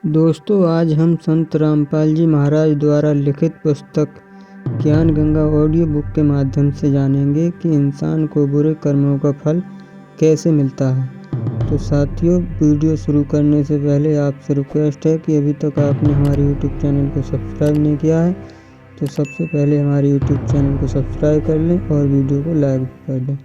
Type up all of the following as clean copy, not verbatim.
दोस्तों, आज हम संत रामपाल जी महाराज द्वारा लिखित पुस्तक ज्ञान गंगा ऑडियो बुक के माध्यम से जानेंगे कि इंसान को बुरे कर्मों का फल कैसे मिलता है। तो साथियों, वीडियो शुरू करने से पहले आपसे रिक्वेस्ट है कि अभी तक आपने हमारे यूट्यूब चैनल को सब्सक्राइब नहीं किया है तो सबसे पहले हमारे यूट्यूब चैनल को सब्सक्राइब कर लें और वीडियो को लाइक कर दें।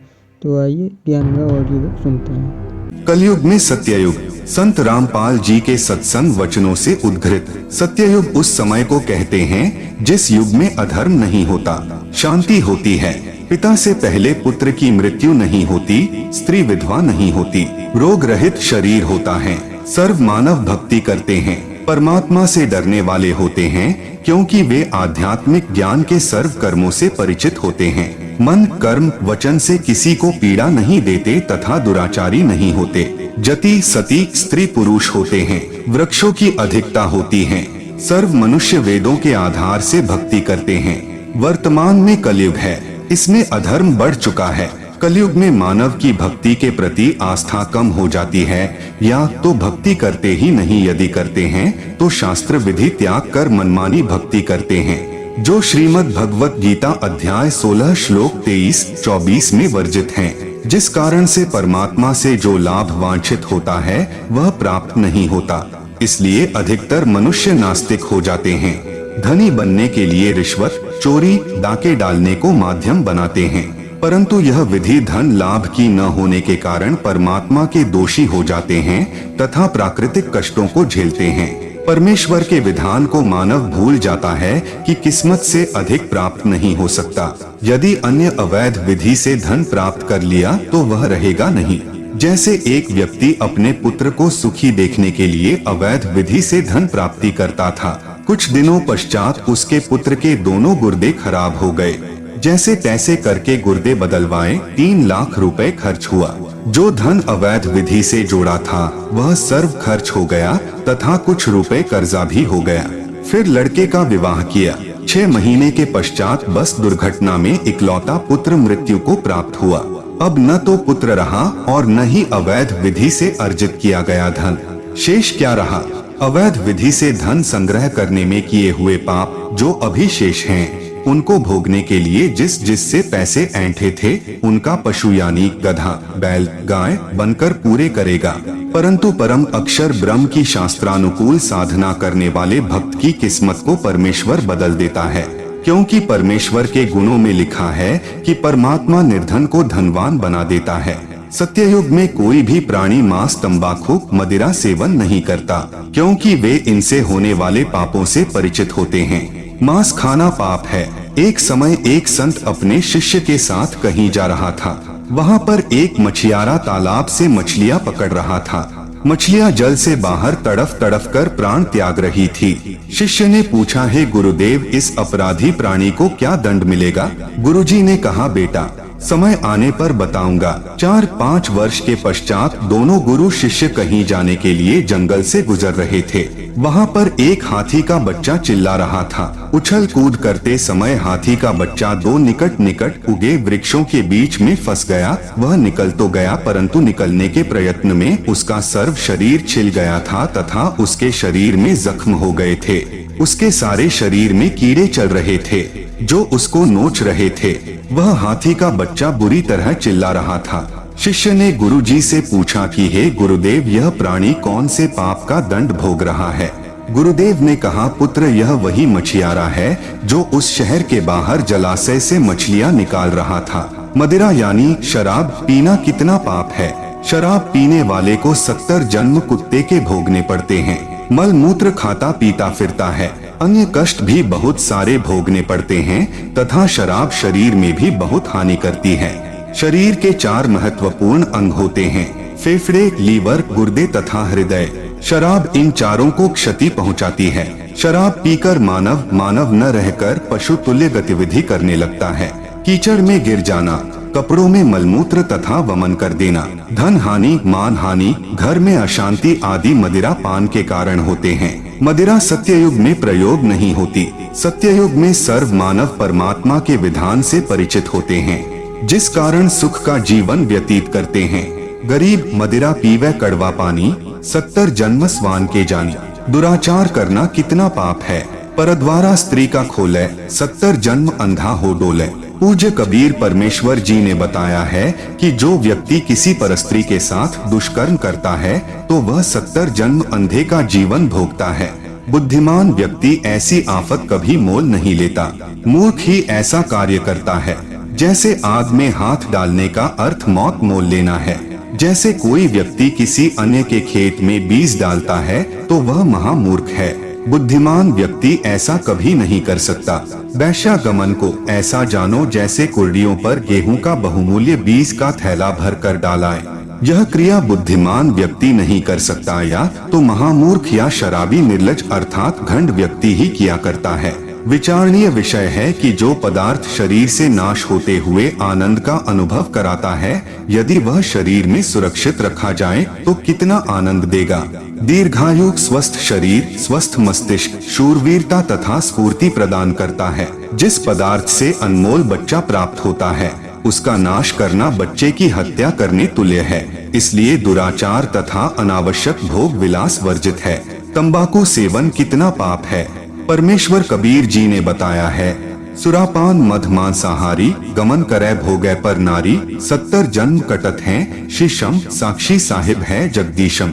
तो आइए ज्ञान गंगा ऑडियो बुक सुनते हैं। कलयुग में सत्ययुग। संत रामपाल जी के सत्संग वचनों से उद्घृत। सत्ययुग उस समय को कहते हैं जिस युग में अधर्म नहीं होता, शांति होती है, पिता से पहले पुत्र की मृत्यु नहीं होती, स्त्री विधवा नहीं होती, रोग रहित शरीर होता है, सर्व मानव भक्ति करते हैं, परमात्मा से डरने वाले होते हैं क्योंकि वे आध्यात्मिक ज्ञान के सर्व कर्मों से परिचित होते हैं, मन कर्म वचन से किसी को पीड़ा नहीं देते तथा दुराचारी नहीं होते, जति सती स्त्री पुरुष होते हैं, वृक्षों की अधिकता होती है, सर्व मनुष्य वेदों के आधार से भक्ति करते हैं। वर्तमान में कलयुग है, इसमें अधर्म बढ़ चुका है। कलयुग में मानव की भक्ति के प्रति आस्था कम हो जाती है या तो भक्ति करते ही नहीं, यदि करते हैं तो शास्त्र विधि त्याग कर मनमानी भक्ति करते हैं, जो श्रीमद् भगवत गीता अध्याय 16 श्लोक 23-24 में वर्जित हैं, जिस कारण से परमात्मा से जो लाभ वांछित होता है वह प्राप्त नहीं होता। इसलिए अधिकतर मनुष्य नास्तिक हो जाते हैं। धनी बनने के लिए रिश्वत, चोरी, डाके डालने को माध्यम बनाते हैं, परंतु यह विधि धन लाभ की न होने के कारण परमात्मा के दोषी हो जाते हैं तथा प्राकृतिक कष्टों को झेलते हैं। परमेश्वर के विधान को मानव भूल जाता है कि किस्मत से अधिक प्राप्त नहीं हो सकता। यदि अन्य अवैध विधि से धन प्राप्त कर लिया तो वह रहेगा नहीं। जैसे एक व्यक्ति अपने पुत्र को सुखी देखने के लिए अवैध विधि से धन प्राप्ति करता था, कुछ दिनों पश्चात उसके पुत्र के दोनों गुर्दे खराब हो गए। जैसे तैसे करके गुर्दे बदलवाए 3 लाख रुपए खर्च हुआ। जो धन अवैध विधि से जोड़ा था वह सर्व खर्च हो गया तथा कुछ रुपए कर्जा भी हो गया। फिर लड़के का विवाह किया। 6 महीने के पश्चात बस दुर्घटना में इकलौता पुत्र मृत्यु को प्राप्त हुआ। अब न तो पुत्र रहा और न ही अवैध विधि से अर्जित किया गया धन। शेष क्या रहा? अवैध विधि से धन संग्रह करने में किए हुए पाप जो अभी शेष हैं, उनको भोगने के लिए जिससे पैसे ऐंठे थे उनका पशु यानी गधा, बैल, गाय बनकर पूरे करेगा। परंतु परम अक्षर ब्रह्म की शास्त्रानुकूल साधना करने वाले भक्त की किस्मत को परमेश्वर बदल देता है, क्योंकि परमेश्वर के गुणों में लिखा है कि परमात्मा निर्धन को धनवान बना देता है। सत्ययुग में कोई भी प्राणी मांस, तंबाकू, मदिरा सेवन नहीं करता, क्योंकि वे इनसे होने वाले पापों से परिचित होते हैं। मांस खाना पाप है। एक समय एक संत अपने शिष्य के साथ कहीं जा रहा था। वहाँ पर एक मछियारा तालाब से मछलियाँ पकड़ रहा था। मछलियाँ जल से बाहर तड़फ तड़फ कर प्राण त्याग रही थी। शिष्य ने पूछा, हे गुरुदेव, इस अपराधी प्राणी को क्या दंड मिलेगा? गुरुजी ने कहा, बेटा समय आने पर बताऊंगा। 4-5 वर्ष के पश्चात दोनों गुरु शिष्य कहीं जाने के लिए जंगल से गुजर रहे थे। वहाँ पर एक हाथी का बच्चा चिल्ला रहा था। उछल कूद करते समय हाथी का बच्चा 2 निकट निकट उगे वृक्षों के बीच में फंस गया। वह निकल तो गया, परंतु निकलने के प्रयत्न में उसका सर्व शरीर छिल गया था तथा उसके शरीर में जख्म हो गए थे। उसके सारे शरीर में कीड़े चल रहे थे जो उसको नोच रहे थे। वह हाथी का बच्चा बुरी तरह चिल्ला रहा था। शिष्य ने गुरुजी से पूछा कि हे गुरुदेव, यह प्राणी कौन से पाप का दंड भोग रहा है? गुरुदेव ने कहा, पुत्र, यह वही मछियारा है जो उस शहर के बाहर जलाशय से मछलियाँ निकाल रहा था। मदिरा यानी शराब पीना कितना पाप है। शराब पीने वाले को 70 जन्म कुत्ते के भोगने पड़ते हैं। मल मूत्र खाता पीता फिरता है। अन्य कष्ट भी बहुत सारे भोगने पड़ते हैं तथा शराब शरीर में भी बहुत हानि करती है। शरीर के 4 महत्वपूर्ण अंग होते हैं, फेफड़े, लीवर, गुर्दे तथा हृदय। शराब इन चारों को क्षति पहुंचाती है। शराब पीकर मानव न रहकर पशु तुल्य गतिविधि करने लगता है। कीचड़ में गिर जाना, कपड़ों में मलमूत्र तथा वमन कर देना, धन हानि, मान हानि, घर में अशांति आदि मदिरा पान के कारण होते हैं। मदिरा सत्ययुग में प्रयोग नहीं होती। सत्ययुग में सर्व मानव परमात्मा के विधान से परिचित होते हैं, जिस कारण सुख का जीवन व्यतीत करते हैं। गरीब मदिरा पीवे कड़वा पानी, 70 जन्म स्वान के जानी। दुराचार करना कितना पाप है। परद्वारा स्त्री का खोले, 70 जन्म अंधा हो डोले। पूज्य कबीर परमेश्वर जी ने बताया है कि जो व्यक्ति किसी परस्त्री के साथ दुष्कर्म करता है तो वह 70 जन्म अंधे का जीवन भोगता है। बुद्धिमान व्यक्ति ऐसी आफत कभी मोल नहीं लेता। मूर्ख ही ऐसा कार्य करता है। जैसे आग में हाथ डालने का अर्थ मौत मोल लेना है। जैसे कोई व्यक्ति किसी अन्य के खेत में बीज डालता है तो वह महामूर्ख है। बुद्धिमान व्यक्ति ऐसा कभी नहीं कर सकता। वैश्यागमन को ऐसा जानो जैसे कुर्डियों पर गेहूं का बहुमूल्य बीज का थैला भर कर डाला है। यह क्रिया बुद्धिमान व्यक्ति नहीं कर सकता, या तो महामूर्ख या शराबी निर्लज अर्थात घंड व्यक्ति ही किया करता है। विचारणीय विषय है कि जो पदार्थ शरीर से नाश होते हुए आनंद का अनुभव कराता है, यदि वह शरीर में सुरक्षित रखा जाए तो कितना आनंद देगा। दीर्घायु, स्वस्थ शरीर, स्वस्थ मस्तिष्क, शूरवीरता तथा स्फूर्ति प्रदान करता है। जिस पदार्थ से अनमोल बच्चा प्राप्त होता है, उसका नाश करना बच्चे की हत्या करने तुल्य है। इसलिए दुराचार तथा अनावश्यक भोग विलास वर्जित है। तंबाकू सेवन कितना पाप है। परमेश्वर कबीर जी ने बताया है, सुरापान मद मांसाहारी, गमन करे भोगे पर नारी, 70 जन्म कटत हैं शिशम, साक्षी साहिब है जगदीशम।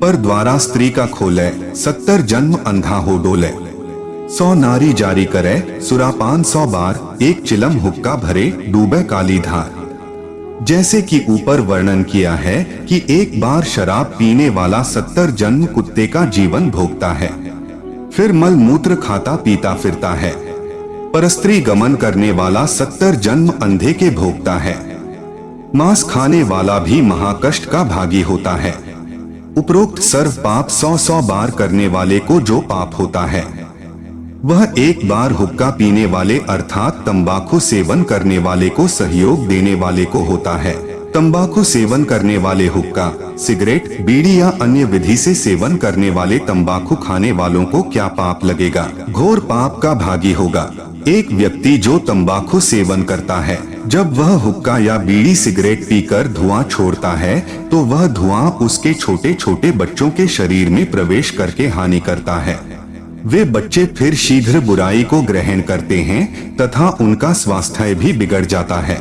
पर द्वारा स्त्री का खोले, 70 जन्म अंधा हो डोले। 100 नारी जारी करे, सुरापान 100 बार, एक चिलम हुक्का भरे, डूबे काली धार। जैसे कि ऊपर वर्णन किया है कि एक बार शराब पीने वाला 70 जन्म कुत्ते का जीवन भोगता है, फिर मल मूत्र खाता पीता फिरता है। परस्त्री गमन करने वाला 70 जन्म अंधे के भोगता है। मांस खाने वाला भी महाकष्ट का भागी होता है। उपरोक्त सर्व पाप 100 बार करने वाले को जो पाप होता है, वह एक बार हुक्का पीने वाले अर्थात तंबाकू सेवन करने वाले को सहयोग देने वाले को होता है। तंबाकू सेवन करने वाले हुक्का, सिगरेट, बीड़ी या अन्य विधि से सेवन करने वाले तंबाकू खाने वालों को क्या पाप लगेगा? घोर पाप का भागी होगा। एक व्यक्ति जो तंबाकू सेवन करता है, जब वह हुक्का या बीड़ी सिगरेट पीकर धुआं छोड़ता है तो वह धुआं उसके छोटे छोटे बच्चों के शरीर में प्रवेश करके हानि करता है। वे बच्चे फिर शीघ्र बुराई को ग्रहण करते हैं तथा उनका स्वास्थ्य भी बिगड़ जाता है।